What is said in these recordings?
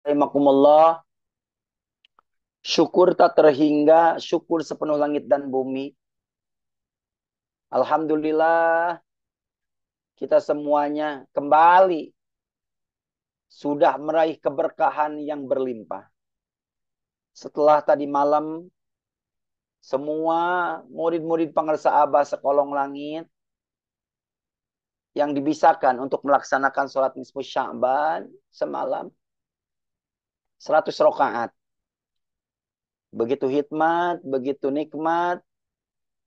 Rahimakumullah, syukur tak terhingga, syukur sepenuh langit dan bumi. Alhamdulillah, kita semuanya kembali sudah meraih keberkahan yang berlimpah. Setelah tadi malam, semua murid-murid Pangersa Abah sekolong langit yang dibisahkan untuk melaksanakan sholat nisfu Sya'ban semalam 100 rakaat. Begitu hikmat, begitu nikmat,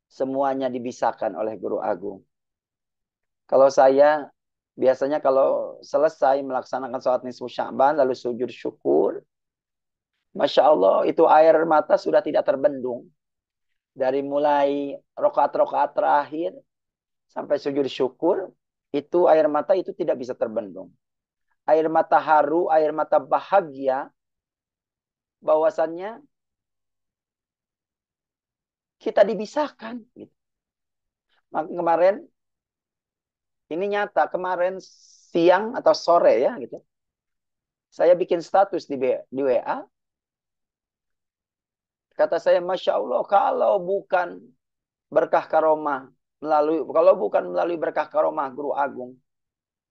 semuanya dibisahkan oleh Guru Agung. Kalau saya biasanya kalau selesai melaksanakan sholat nisfu Sya'ban lalu sujud syukur, Masya Allah itu air mata sudah tidak terbendung. Dari mulai rokaat-rokaat terakhir sampai sujud syukur, itu air mata itu tidak bisa terbendung. Air mata haru, air mata bahagia, bahwasannya kita dibisahkan. Gitu. Kemarin, ini nyata, kemarin siang atau sore ya gitu. Saya bikin status di WA, kata saya, Masya Allah, kalau bukan berkah karomah, kalau bukan melalui berkah karomah Guru Agung,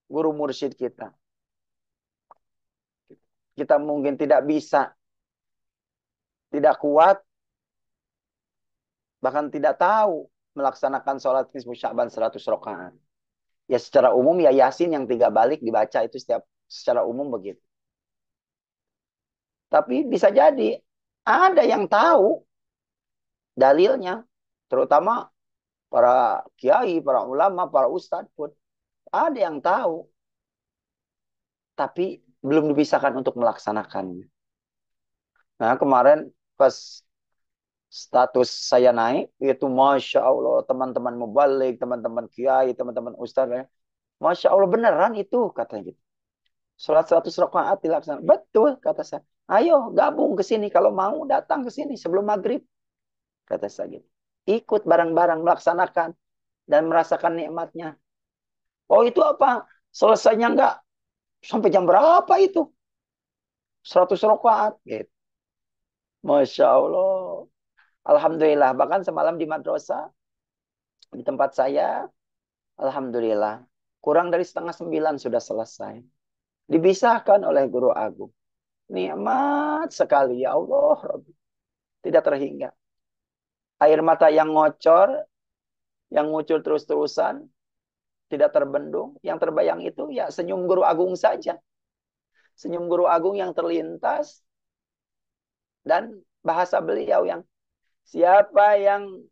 Guru Mursyid kita mungkin tidak bisa, tidak kuat, bahkan tidak tahu melaksanakan sholat nisfu Sya'ban 100 rakaat. Ya secara umum ya Yasin yang 3 balik dibaca itu secara umum begitu. Tapi bisa jadi ada yang tahu dalilnya, terutama para kiai, para ulama, para ustadz pun ada yang tahu, tapi belum dipisahkan untuk melaksanakannya. Nah kemarin pas status saya naik, itu Masya Allah teman-teman mubalik, teman-teman kiai, teman-teman ustadz, ya. Masya Allah beneran itu katanya gitu. Sholat 100 rakaat dilaksanakan. Betul kata saya. Ayo gabung ke sini kalau mau datang ke sini sebelum maghrib kata saya gitu. Ikut bareng-bareng melaksanakan dan merasakan nikmatnya. Oh itu apa? Selesainya enggak sampai jam berapa itu? 100 rakaat gitu. Masya Allah. Alhamdulillah. Bahkan semalam di madrasah, di tempat saya, Alhamdulillah. Kurang dari setengah 9 sudah selesai. Dibisahkan oleh Guru Agung. Nikmat sekali ya Allah. Rabbi. Tidak terhingga. Air mata yang ngocor, yang muncul terus-terusan, tidak terbendung. Yang terbayang itu ya senyum Guru Agung saja. Senyum Guru Agung yang terlintas dan bahasa beliau yang siapa yang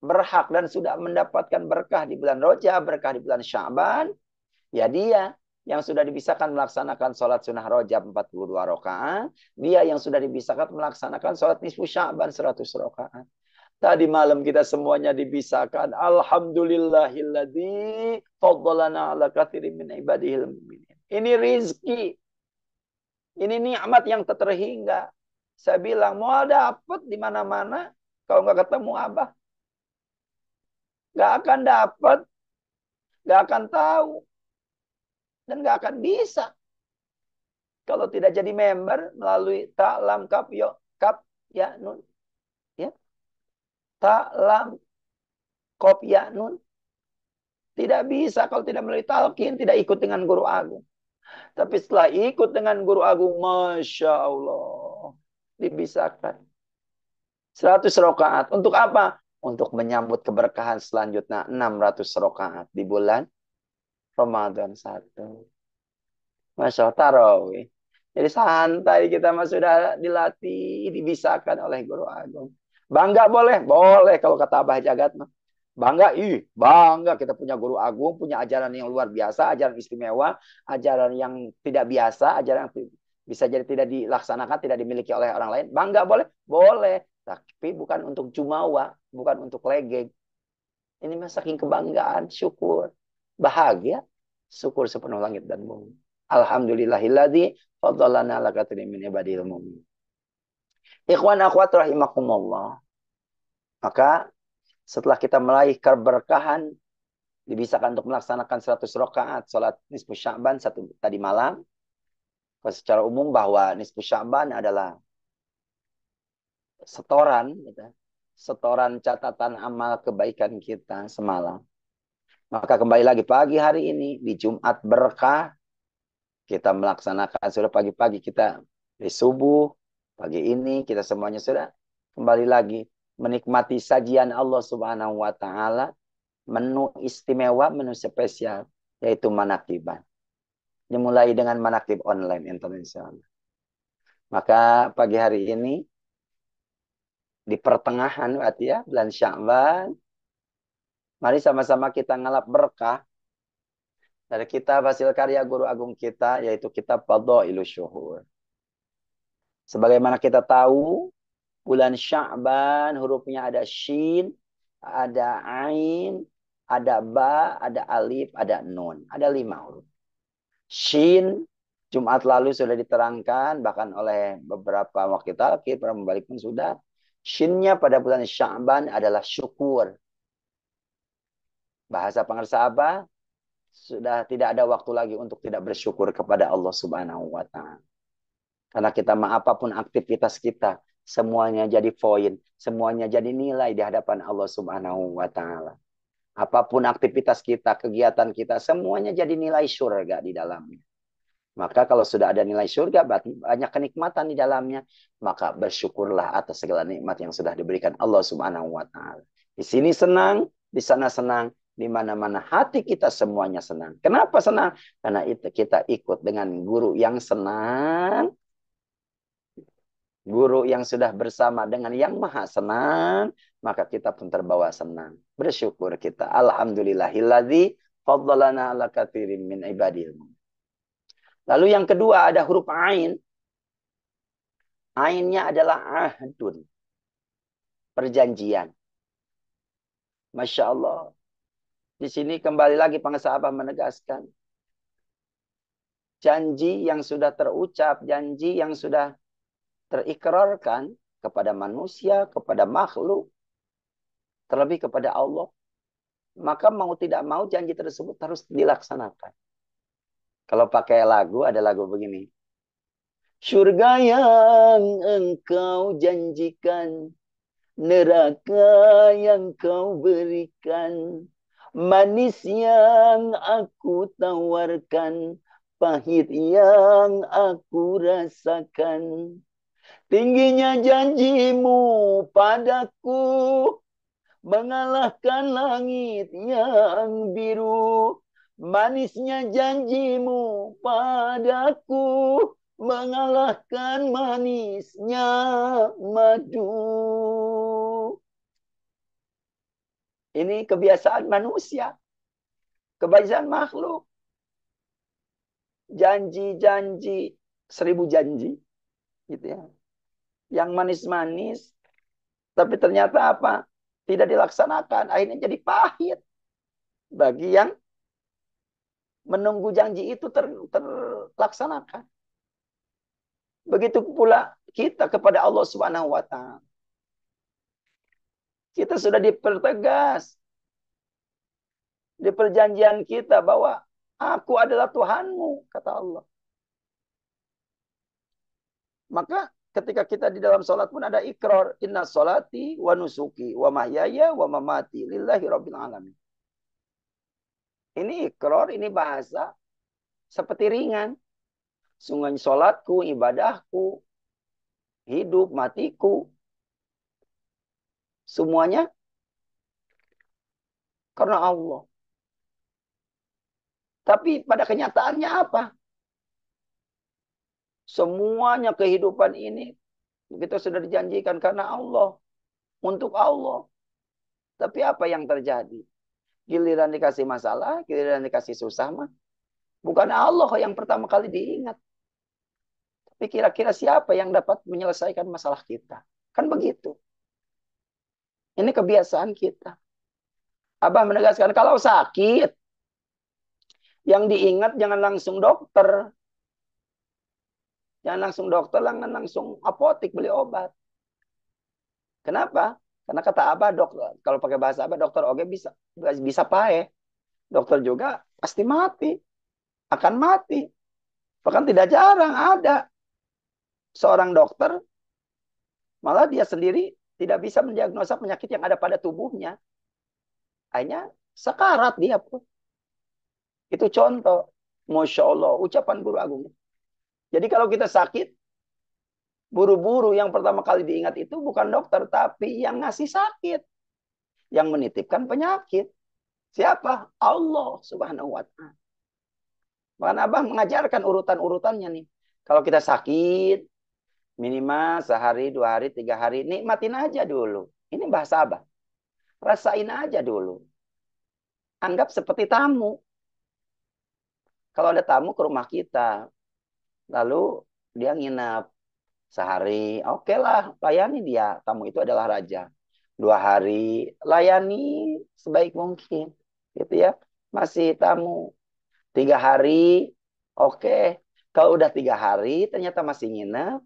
berhak dan sudah mendapatkan berkah di bulan Rajab, berkah di bulan Sya'ban, ya dia yang sudah dibisahkan melaksanakan sholat sunnah Rajab 42 rakaat, dia yang sudah dibisahkan melaksanakan sholat nisfu Sya'ban 100 rakaat. Tadi malam kita semuanya dibisahkan. Alhamdulillahilladzi faddalana ala katsirin min ibadihil mu'minin. Ini rizki. Ini nikmat yang tak terhingga. Saya bilang, mau dapat di mana-mana. Kalau nggak ketemu Abah. Nggak akan dapat. Nggak akan tahu. Dan nggak akan bisa. Kalau tidak jadi member melalui Ta'lam Kap ya Nun. Ya. Ta'lam Kop ya Nun. Tidak bisa kalau tidak melalui talqin, tidak ikut dengan Guru Agung. Tapi setelah ikut dengan Guru Agung, Masya Allah, dibisahkan. 100 rakaat. Untuk apa? Untuk menyambut keberkahan selanjutnya 600 rakaat di bulan Ramadan 1. Masya Allah, tarawih. Jadi santai kita mah sudah dilatih, dibisahkan oleh Guru Agung. Bangga boleh? Boleh kalau kata Abah Jagat mah. Bangga, bangga kita punya Guru Agung, punya ajaran yang luar biasa, ajaran istimewa, ajaran yang tidak biasa, ajaran yang bisa jadi tidak dilaksanakan, tidak dimiliki oleh orang lain. Bangga boleh? Boleh. Tapi bukan untuk jumawa, bukan untuk legeng. Ini mah saking kebanggaan, syukur, bahagia, syukur sepenuh langit dan bumi. Alhamdulillahilladzi faddalana ala katsirin min ibadil mu'minin. Ikhwan akhwat rahimakumullah. Maka setelah kita meraih keberkahan, dibisahkan untuk melaksanakan 100 rakaat salat nisfu Sya'ban tadi malam, secara umum bahwa nisfu Sya'ban adalah setoran, gitu. Setoran catatan amal kebaikan kita semalam. Maka kembali lagi pagi hari ini di Jumat berkah kita melaksanakan sudah pagi-pagi kita di subuh pagi ini kita semuanya sudah kembali lagi menikmati sajian Allah Subhanahu wa taala, menu istimewa, menu spesial yaitu manakiban. Dimulai dengan manakib online internasional. Maka pagi hari ini di pertengahan berarti ya bulan Sya'ban, mari sama-sama kita ngalap berkah dari kitab hasil karya guru agung kita yaitu kitab Fadhailus Syuhur. Sebagaimana kita tahu, bulan Sya'ban hurufnya ada shin, ada ain, ada ba, ada alif, ada nun. Ada 5 huruf. Shin, Jumat lalu sudah diterangkan, bahkan oleh beberapa waktu talqin, para membalik pun sudah. Shinnya pada bulan Sya'ban adalah syukur. Bahasa pengersa apa? Sudah tidak ada waktu lagi untuk tidak bersyukur kepada Allah Subhanahu wa taala. Karena kita apapun aktivitas kita, semuanya jadi poin, semuanya jadi nilai di hadapan Allah Subhanahu wa taala. Apapun aktivitas kita, kegiatan kita, semuanya jadi nilai surga di dalamnya. Maka kalau sudah ada nilai surga, banyak kenikmatan di dalamnya, maka bersyukurlah atas segala nikmat yang sudah diberikan Allah Subhanahu wa taala. Di sini senang, di sana senang, di mana-mana hati kita semuanya senang. Kenapa senang? Karena itu kita ikut dengan guru yang senang, guru yang sudah bersama dengan yang maha senang, maka kita pun terbawa senang. Bersyukur kita. Alhamdulillahilladzi faddalana ala katsirin min ibadil. Lalu yang kedua ada huruf ain. Ainnya adalah ahdun. Perjanjian. Masya Allah. Di sini kembali lagi pengasahabah menegaskan. Janji yang sudah terucap, janji yang sudah terikrarkan kepada manusia, kepada makhluk, terlebih kepada Allah, maka mau tidak mau janji tersebut harus dilaksanakan. Kalau pakai lagu, ada lagu begini. Surga yang engkau janjikan, neraka yang kau berikan, manis yang aku tawarkan, pahit yang aku rasakan. Tingginya janjimu padaku, mengalahkan langit yang biru. Manisnya janjimu padaku, mengalahkan manisnya madu. Ini kebiasaan manusia, kebiasaan makhluk. Janji-janji, 1000 janji. Gitu ya. Yang manis-manis, tapi ternyata apa? Tidak dilaksanakan, akhirnya jadi pahit. Bagi yang menunggu janji itu terlaksanakan. Begitu pula kita kepada Allah Subhanahu wa taala. Kita sudah dipertegas di perjanjian kita bahwa aku adalah Tuhanmu, kata Allah. Maka ketika kita di dalam sholat pun ada ikrar. Inna sholati wa nusuki wa mahyaya wa mamati lillahi rabbil alamin. Ini ikrar, ini bahasa seperti ringan. Sungguh sholatku, ibadahku, hidup, matiku. Semuanya karena Allah. Tapi pada kenyataannya apa? Semuanya kehidupan ini kita sudah dijanjikan karena Allah. Untuk Allah. Tapi apa yang terjadi? Giliran dikasih masalah, giliran dikasih susah mah. Bukan Allah yang pertama kali diingat. Tapi kira-kira siapa yang dapat menyelesaikan masalah kita? Kan begitu. Ini kebiasaan kita. Abah menegaskan kalau sakit, yang diingat jangan langsung dokter. Jangan langsung dokter, jangan langsung apotik beli obat. Kenapa? Karena kata Abah, dokter, kalau pakai bahasa Abah, dokter oke bisa pae. Dokter juga pasti mati. Akan mati. Bahkan tidak jarang ada seorang dokter, malah dia sendiri tidak bisa mendiagnosa penyakit yang ada pada tubuhnya. Akhirnya sekarat dia pun. Itu contoh. Masya Allah, ucapan guru agung. Jadi kalau kita sakit, buru-buru yang pertama kali diingat itu bukan dokter, tapi yang ngasih sakit. Yang menitipkan penyakit. Siapa? Allah subhanahu wa ta'ala. Bahkan Abah mengajarkan urutan-urutannya nih. Kalau kita sakit, minimal sehari, 2 hari, 3 hari, nikmatin aja dulu. Ini bahasa Abah. Rasain aja dulu. Anggap seperti tamu. Kalau ada tamu ke rumah kita, lalu dia nginap sehari, oke lah, layani dia. Tamu itu adalah raja. 2 hari, layani sebaik mungkin. Gitu ya. Masih tamu. 3 hari, oke. Kalau udah 3 hari, ternyata masih nginep,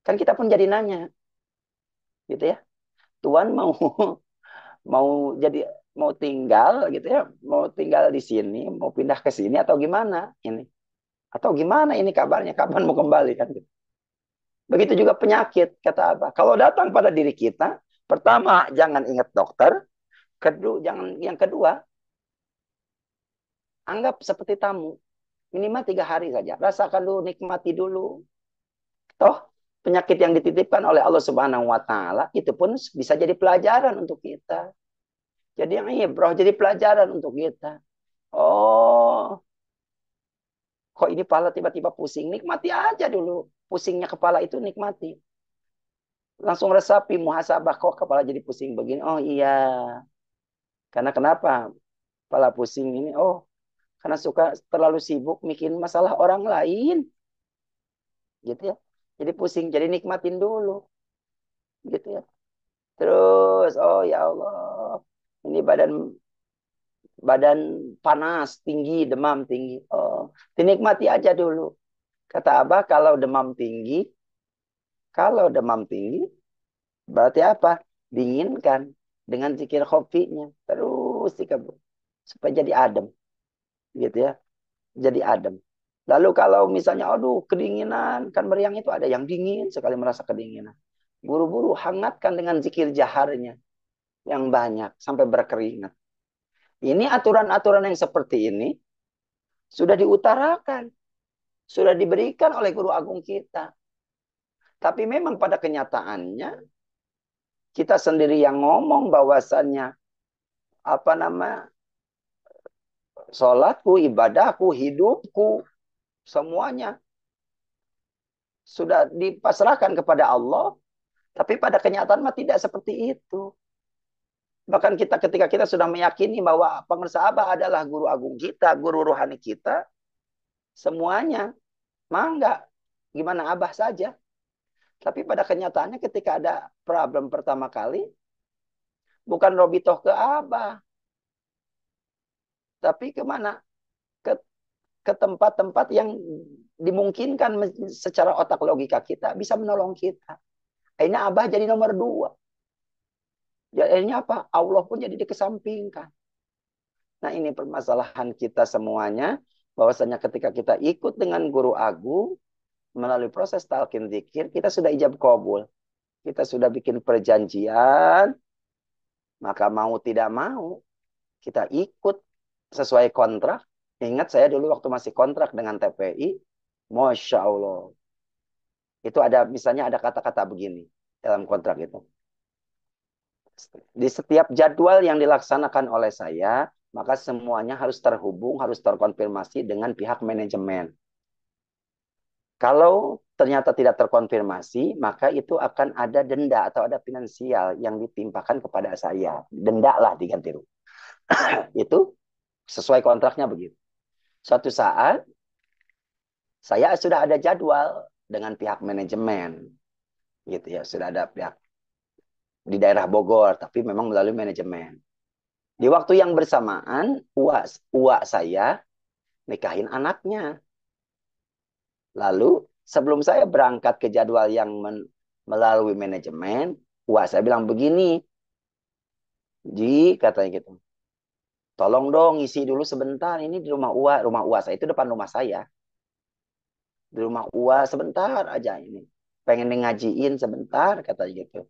kan kita pun jadi nanya. Gitu ya. Tuan mau mau jadi mau tinggal gitu ya, mau tinggal di sini, mau pindah ke sini atau gimana ini? Atau gimana ini kabarnya? Kapan mau kembali kan? Gitu. Begitu juga penyakit kata apa? Kalau datang pada diri kita, pertama jangan ingat dokter, kedua jangan yang kedua anggap seperti tamu. Minimal 3 hari saja. Rasakan dulu, nikmati dulu. Toh penyakit yang dititipkan oleh Allah Subhanahu Wa Taala itu pun bisa jadi pelajaran untuk kita. Jadi yang ibrah jadi pelajaran untuk kita. Oh, kok ini kepala tiba-tiba pusing? Nikmati aja dulu. Pusingnya kepala itu nikmati. Langsung resapi muhasabah kok kepala jadi pusing begini. Oh iya. Karena kenapa? Kepala pusing ini. Oh, karena suka terlalu sibuk mikirin masalah orang lain. Gitu ya. Jadi pusing, jadi nikmatin dulu. Gitu ya. Terus, oh ya Allah. Ini badan badan panas, tinggi, demam tinggi. Oh, dinikmati aja dulu. Kata Abah, kalau demam tinggi, berarti apa? Dinginkan dengan zikir khofinya. Terus dikabur. Supaya jadi adem. Gitu ya. Jadi adem. Lalu kalau misalnya, aduh kedinginan. Kan meriang itu ada yang dingin sekali merasa kedinginan. Buru-buru hangatkan dengan zikir jaharnya. Yang banyak. Sampai berkeringat. Ini aturan-aturan yang seperti ini. Sudah diutarakan. Sudah diberikan oleh guru agung kita. Tapi memang pada kenyataannya. Kita sendiri yang ngomong bahwasannya. Apa nama sholatku, ibadahku, hidupku, semuanya sudah dipasrahkan kepada Allah, tapi pada kenyataan mah tidak seperti itu. Bahkan kita ketika kita sudah meyakini bahwa pengusaha Abah adalah guru agung kita, guru rohani kita, semuanya, mangga, gimana Abah saja. Tapi pada kenyataannya ketika ada problem pertama kali, bukan Robitoh ke Abah, tapi kemana? Ke ke tempat-tempat yang dimungkinkan secara otak logika kita bisa menolong kita. Akhirnya Abah jadi nomor 2. Jadi akhirnya apa? Allah pun jadi dikesampingkan. Nah ini permasalahan kita semuanya. Bahwasanya ketika kita ikut dengan guru agung, melalui proses talqin dzikir, kita sudah ijab qabul. Kita sudah bikin perjanjian, maka mau tidak mau, kita ikut sesuai kontrak. Ingat saya dulu waktu masih kontrak dengan TPI, Masya Allah. Itu ada, misalnya ada kata-kata begini dalam kontrak itu. Di setiap jadwal yang dilaksanakan oleh saya, maka semuanya harus terhubung, harus terkonfirmasi dengan pihak manajemen. Kalau ternyata tidak terkonfirmasi, maka itu akan ada denda atau ada finansial yang ditimpakan kepada saya. Denda lah diganti rugi. Itu sesuai kontraknya begitu. Suatu saat, saya sudah ada jadwal dengan pihak manajemen. Gitu ya, sudah ada pihak di daerah Bogor, tapi memang melalui manajemen. Di waktu yang bersamaan, uak saya nikahin anaknya. Lalu sebelum saya berangkat ke jadwal yang melalui manajemen, uak saya bilang begini, Ji, katanya gitu. Tolong dong isi dulu sebentar, ini di rumah uak saya itu depan rumah saya. di rumah Ua sebentar aja ini. Pengen ngajiin sebentar kata gitu.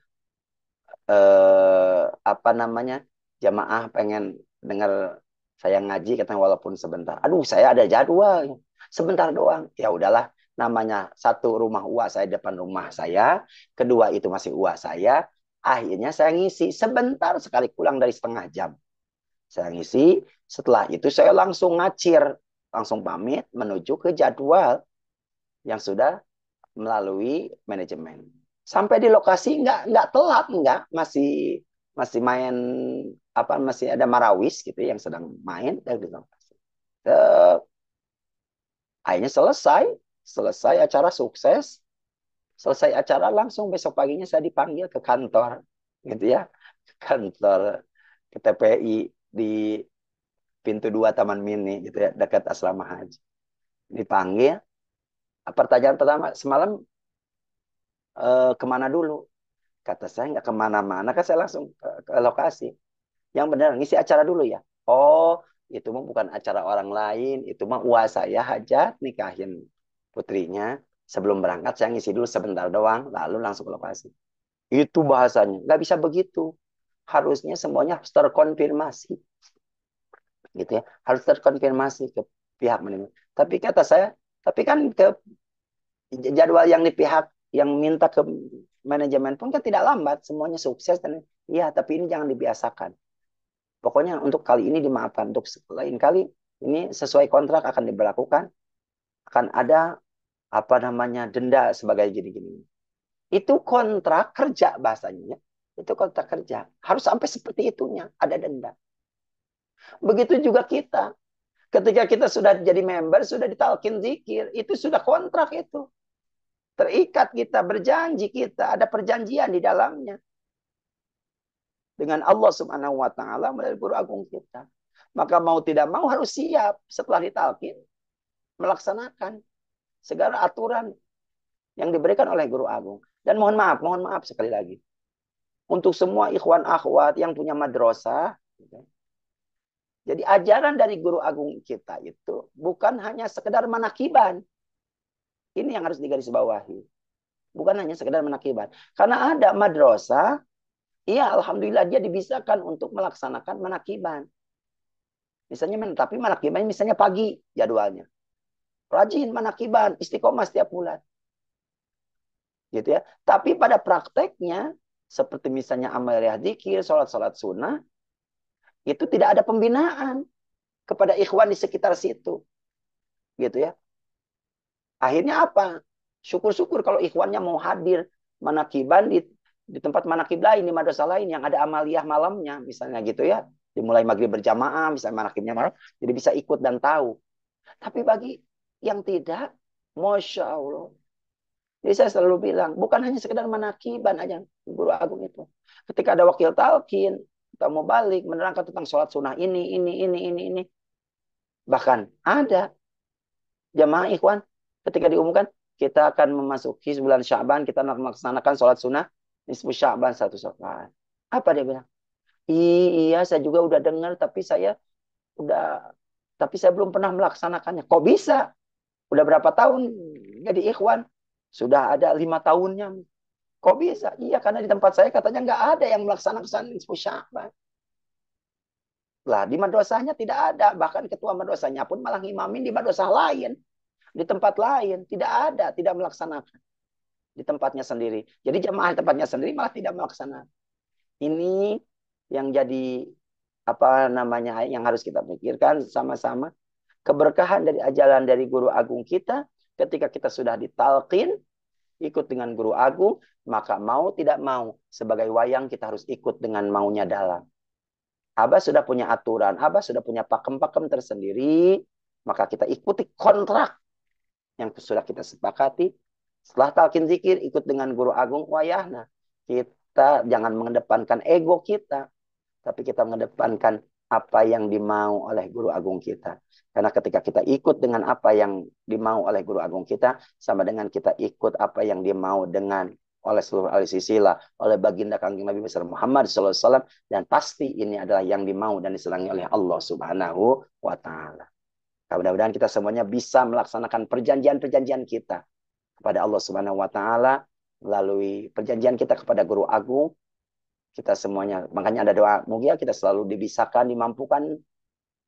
Apa namanya? Jamaah pengen dengar saya ngaji katanya walaupun sebentar. Aduh, saya ada jadwal. Sebentar doang. Ya udahlah, namanya satu rumah Ua saya depan rumah saya, kedua itu masih Ua saya. Akhirnya saya ngisi sebentar sekali pulang dari setengah jam. Saya ngisi, setelah itu saya langsung ngacir, langsung pamit menuju ke jadwal yang sudah melalui manajemen. Sampai di lokasi nggak telat, nggak masih masih main apa masih ada marawis gitu yang sedang main dari di lokasi. Eh, Akhirnya selesai, selesai acara sukses, selesai acara langsung besok paginya saya dipanggil ke kantor, gitu ya, kantor ke TPI di pintu 2 Taman Mini gitu ya dekat asrama haji. Dipanggil, pertanyaan pertama semalam kemana dulu? Kata saya nggak kemana-mana, kan saya langsung ke lokasi. Yang benar, ngisi acara dulu ya. Oh, itu mah bukan acara orang lain, itu mah uas saya hajat nikahin putrinya. Sebelum berangkat saya ngisi dulu sebentar doang, lalu langsung ke lokasi. Itu bahasanya, nggak bisa begitu. Harusnya semuanya harus terkonfirmasi, gitu ya. Harus terkonfirmasi ke pihak manajemen. Tapi kata saya, tapi kan ke jadwal yang di pihak yang minta ke manajemen pun kan tidak lambat, semuanya sukses dan iya, tapi ini jangan dibiasakan. Pokoknya untuk kali ini dimaafkan, untuk lain kali ini sesuai kontrak akan diberlakukan, akan ada apa namanya denda sebagai gini-gini. Itu kontrak kerja bahasanya. Itu kontrak kerja. Harus sampai seperti itunya, ada denda. Begitu juga kita. Ketika kita sudah jadi member, sudah ditalkin zikir, itu sudah kontrak itu. Terikat kita, berjanji kita, ada perjanjian di dalamnya. Dengan Allah subhanahu wa ta'ala melalui guru agung kita. Maka mau tidak mau harus siap setelah ditalkin melaksanakan segala aturan yang diberikan oleh guru agung. Dan mohon maaf sekali lagi. Untuk semua ikhwan akhwat yang punya madrasah, jadi ajaran dari guru agung kita itu bukan hanya sekedar manakiban. Ini yang harus digarisbawahi. Bukan hanya sekedar manakiban. Karena ada madrasah, iya alhamdulillah dia dibisakan untuk melaksanakan manakiban. Misalnya, tapi manakiban misalnya pagi jadwalnya. Rajin manakiban, istiqomah setiap bulan. Gitu ya. Tapi pada prakteknya, seperti misalnya amaliyah dzikir, sholat-sholat sunnah, itu tidak ada pembinaan kepada ikhwan di sekitar situ. Gitu ya. Akhirnya apa? Syukur-syukur kalau ikhwannya mau hadir manakiban di tempat manakib lain, di madrasah lain yang ada amaliyah malamnya, misalnya gitu ya. Dimulai maghrib berjamaah, misalnya manakibnya malam, jadi bisa ikut dan tahu. Tapi bagi yang tidak, Masya Allah. Jadi saya selalu bilang, bukan hanya sekedar manakiban aja guru agung itu. Ketika ada wakil talqin, atau mau balik, menerangkan tentang sholat sunnah ini. Bahkan ada jamaah ikhwan, ketika diumumkan, kita akan memasuki bulan Sya'ban, kita melaksanakan sholat sunnah, nisfu Sya'ban 1 Sya'ban. Apa dia bilang? Iya, saya juga udah dengar, udah, tapi saya belum pernah melaksanakannya. Kok bisa? Udah berapa tahun jadi ikhwan? Sudah ada 5 tahunnya. Kok bisa? Iya, karena di tempat saya katanya nggak ada yang melaksanakan nisfu Sya'ban. Lah, di madrasahnya tidak ada. Bahkan ketua madrasahnya pun malah ngimamin di madrasah lain. Di tempat lain. Tidak ada. Tidak melaksanakan. Di tempatnya sendiri. Jadi jemaah di tempatnya sendiri malah tidak melaksanakan. Ini yang jadi apa namanya yang harus kita pikirkan sama-sama. Keberkahan dari ajaran dari guru agung kita. Ketika kita sudah ditalqin. Ikut dengan guru agung. Maka mau tidak mau. Sebagai wayang kita harus ikut dengan maunya dalam. Abah sudah punya aturan, Abah sudah punya pakem-pakem tersendiri, maka kita ikuti kontrak yang sudah kita sepakati. Setelah talqin zikir, ikut dengan guru agung wayahna. Kita jangan mengedepankan ego kita, tapi kita mengedepankan apa yang dimau oleh guru agung kita. Karena ketika kita ikut dengan apa yang dimau oleh guru agung kita, sama dengan kita ikut apa yang dimau dengan oleh seluruh ahli silsilah, oleh baginda Kangjeng Nabi besar Muhammad SAW, dan pasti ini adalah yang dimau dan disenangi oleh Allah Subhanahu wa Ta'ala. Mudah-mudahan kita semuanya bisa melaksanakan perjanjian-perjanjian kita kepada Allah Subhanahu wa taala melalui perjanjian kita kepada Guru Agung. Kita semuanya, makanya ada doa, mugia kita selalu dibisahkan, dimampukan,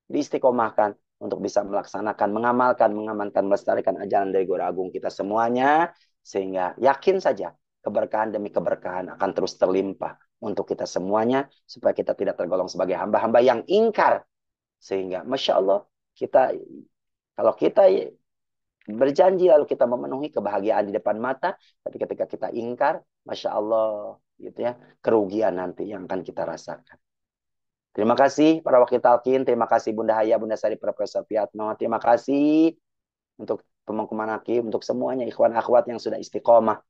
diistiqomahkan untuk bisa melaksanakan, mengamalkan, mengamankan, melestarikan ajaran dari Guru Agung kita semuanya, sehingga yakin saja keberkahan demi keberkahan akan terus terlimpah untuk kita semuanya, supaya kita tidak tergolong sebagai hamba-hamba yang ingkar. Sehingga Masya Allah, kita kalau kita berjanji lalu kita memenuhi kebahagiaan di depan mata, tapi ketika kita ingkar, Masya Allah, gitu ya, kerugian nanti yang akan kita rasakan. Terima kasih para wakil talqin, terima kasih Bunda Haya, Bunda Sari, Profesor Piatno, terima kasih untuk Pemangkuman Hakim, untuk semuanya ikhwan akhwat yang sudah istiqomah.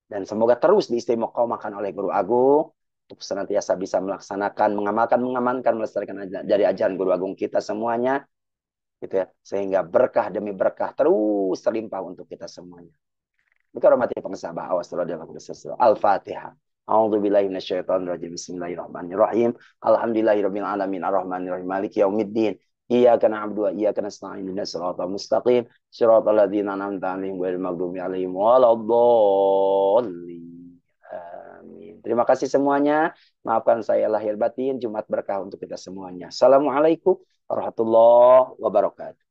Dan semoga terus diistiqomahkan oleh Guru Agung, untuk senantiasa bisa melaksanakan, mengamalkan, mengamankan, melestarikan dari ajaran Guru Agung kita semuanya, gitu ya, sehingga berkah demi berkah terus terlimpah untuk kita semuanya. Bikaromatil pengesabah awas Al-Fatihah. A'udzu billahi minasyaitonir rajim. Bismillahirrahmanirrahim. Alhamdulillahirabbil alamin arrahmanirrahim maliki yaumiddin. Iyyaka na'budu wa iyyaka nasta'in ihdinas siratal mustaqim siratal ladzina an'amta 'alaihim ghairil maghdubi 'alaihim waladdallin. Amin. Terima kasih semuanya. Maafkan saya lahir batin. Jumat berkah untuk kita semuanya. Assalamualaikum warahmatullahi wabarakatuh.